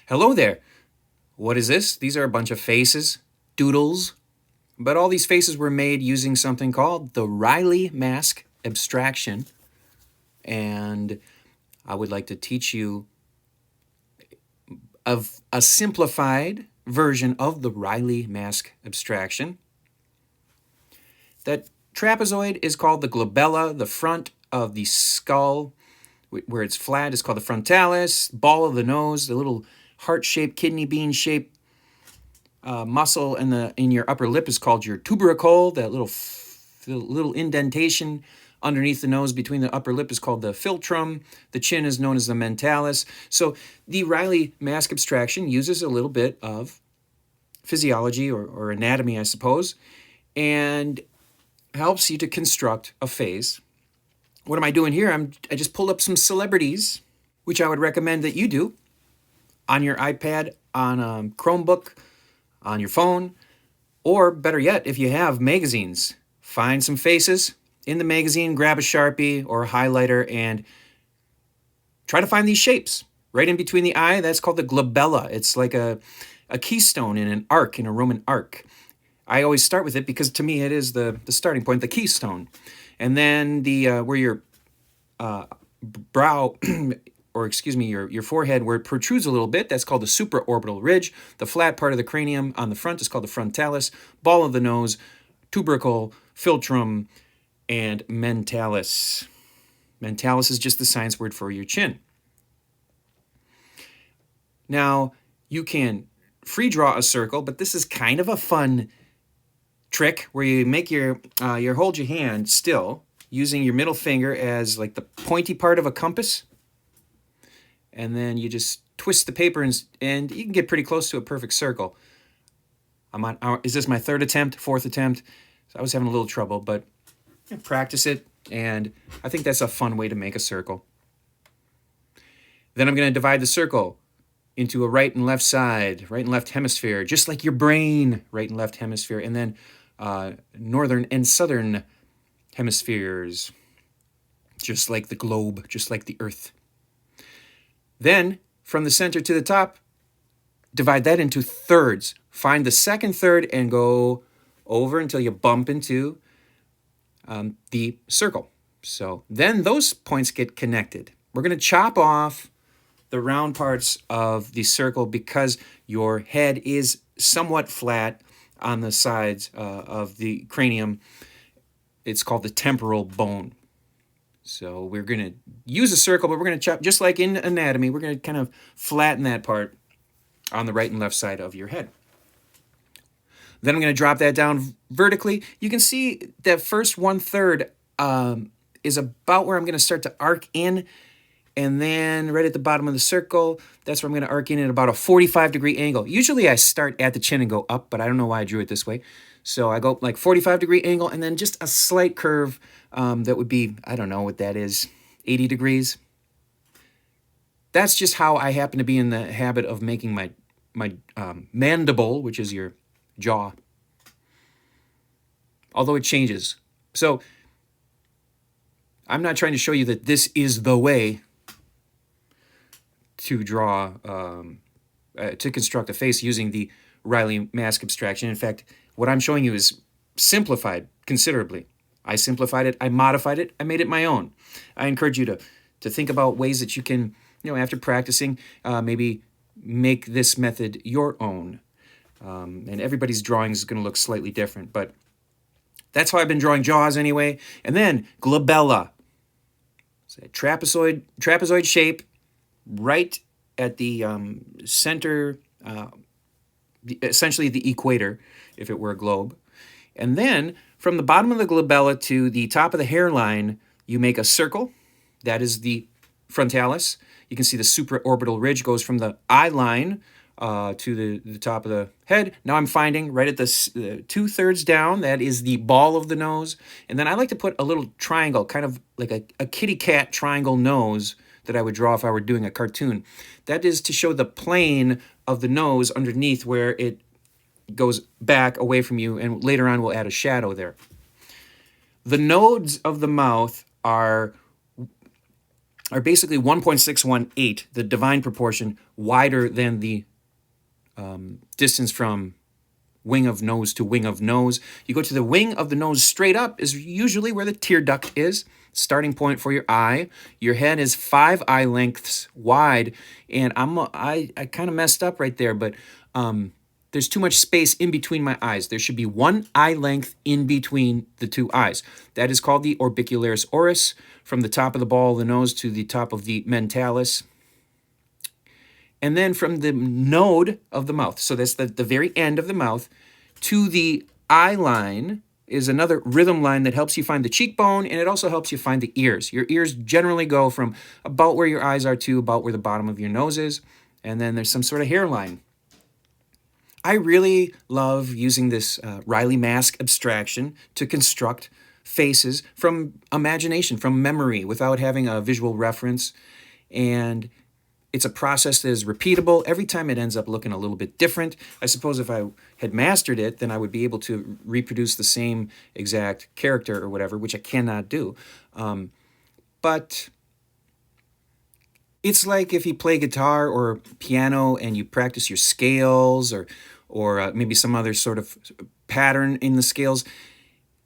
Hello there. What is this? These are a bunch of faces, doodles, but all these faces were made using something called the Reilly Mask Abstraction. And I would like to teach you of a simplified version of the Reilly Mask Abstraction. That trapezoid is called the glabella. The front of the skull, where it's flat, is called the frontalis. Ball of the nose, the little heart-shaped, kidney bean-shaped muscle in your upper lip is called your tubercle. That little indentation underneath the nose between the upper lip is called the philtrum. The chin is known as the mentalis. So the Reilly Mask Abstraction uses a little bit of physiology or anatomy, I suppose, and helps you to construct a face. What am I doing here? I just pulled up some celebrities, which I would recommend that you do on your iPad, on a Chromebook, on your phone, or better yet, if you have magazines, find some faces in the magazine, grab a Sharpie or a highlighter, and try to find these shapes. Right in between the eye, that's called the glabella. It's like a keystone in an arc, in a Roman arc. I always start with it because to me it is the starting point, the keystone. And then where your brow, or excuse me, your forehead, where it protrudes a little bit, that's called the supraorbital ridge. The flat part of the cranium on the front is called the frontalis. Ball of the nose, tubercle, philtrum, and mentalis. Mentalis is just the science word for your chin. Now, you can free draw a circle, but this is kind of a fun trick where you make hold your hand still using your middle finger as like the pointy part of a compass, and then you just twist the paper and you can get pretty close to a perfect circle. Is this my third attempt, fourth attempt? So I was having a little trouble, but practice it, and I think that's a fun way to make a circle. Then I'm going to divide the circle into a right and left side, right and left hemisphere, just like your brain, right and left hemisphere, and then northern and southern hemispheres, just like the globe, just like the earth. Then, from the center to the top, divide that into thirds. Find the second third and go over until you bump into the circle. So then those points get connected. We're going to chop off the round parts of the circle because your head is somewhat flat on the sides of the cranium. It's called the temporal bone. So we're going to use a circle, but we're going to chop, just like in anatomy, we're going to kind of flatten that part on the right and left side of your head. Then I'm going to drop that down vertically. You can see that first 1/3 is about where I'm going to start to arc in. And then right at the bottom of the circle, that's where I'm going to arc in at about a 45-degree angle. Usually I start at the chin and go up, but I don't know why I drew it this way. So I go like 45-degree angle and then just a slight curve that would be, I don't know what that is, 80 degrees. That's just how I happen to be in the habit of making my mandible, which is your jaw. Although it changes. So I'm not trying to show you that this is the way to draw, to construct a face using the Reilly Mask Abstraction. In fact, what I'm showing you is simplified considerably. I simplified it, I modified it, I made it my own. I encourage you to think about ways that you can, after practicing, maybe make this method your own. And everybody's drawing is going to look slightly different, but that's how I've been drawing jaws anyway. And then glabella. It's a trapezoid shape right at the center, essentially the equator, if it were a globe. And then from the bottom of the glabella to the top of the hairline, you make a circle. That is the frontalis. You can see the supraorbital ridge goes from the eye line to the top of the head. Now I'm finding right at the 2/3 down, that is the ball of the nose. And then I like to put a little triangle, kind of like a kitty cat triangle nose that I would draw if I were doing a cartoon. That is to show the plane of the nose underneath where it goes back away from you, and later on we'll add a shadow there. The nodes of the mouth are are basically 1.618, the divine proportion, wider than the distance from wing of nose to wing of nose. You go to the wing of the nose straight up is usually where the tear duct is, starting point for your eye. Your head is 5 eye lengths wide, and I kind of messed up right there, but there's too much space in between my eyes. There should be 1 eye length in between the 2 eyes. That is called the orbicularis oris, from the top of the ball of the nose to the top of the mentalis. And then from the node of the mouth, so that's the very end of the mouth, to the eye line is another rhythm line that helps you find the cheekbone, and it also helps you find the ears. Your ears generally go from about where your eyes are to about where the bottom of your nose is, and then there's some sort of hairline. I really love using this Reilly Mask Abstraction to construct faces from imagination, from memory, without having a visual reference. And it's a process that is repeatable. Every time it ends up looking a little bit different. I suppose if I had mastered it, then I would be able to reproduce the same exact character or whatever, which I cannot do. But it's like if you play guitar or piano and you practice your scales or maybe some other sort of pattern in the scales.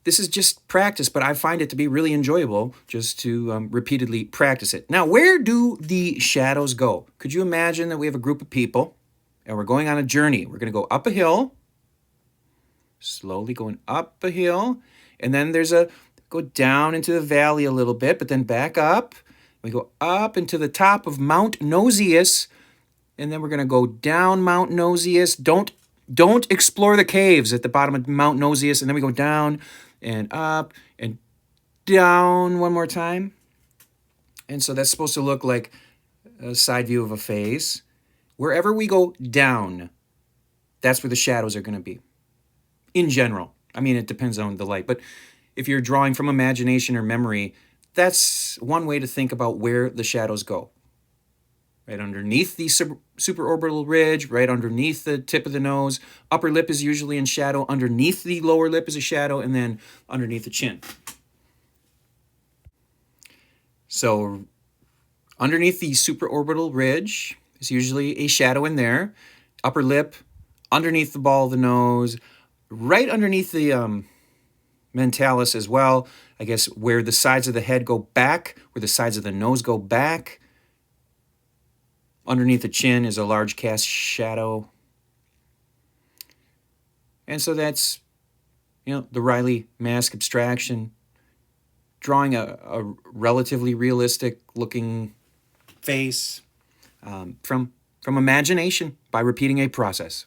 This is just practice, but I find it to be really enjoyable just to repeatedly practice it. Now, where do the shadows go? Could you imagine that we have a group of people and we're going on a journey? We're going to go up a hill, slowly going up a hill, and then go down into the valley a little bit, but then back up. We go up into the top of Mount Nosius, and then we're going to go down Mount Nosius. Don't explore the caves at the bottom of Mount Nosius, and then we go down and up and down one more time. And so that's supposed to look like a side view of a face. Wherever we go down, that's where the shadows are going to be. In general. I mean, it depends on the light. But if you're drawing from imagination or memory, that's one way to think about where the shadows go. Right underneath the supraorbital ridge, right underneath the tip of the nose. Upper lip is usually in shadow. Underneath the lower lip is a shadow, and then underneath the chin. So underneath the supraorbital ridge is usually a shadow in there. Upper lip, underneath the ball of the nose, right underneath the mentalis as well. I guess where the sides of the head go back, where the sides of the nose go back. Underneath the chin is a large cast shadow. And so that's, the Reilly Mask Abstraction, drawing a relatively realistic looking face from imagination by repeating a process.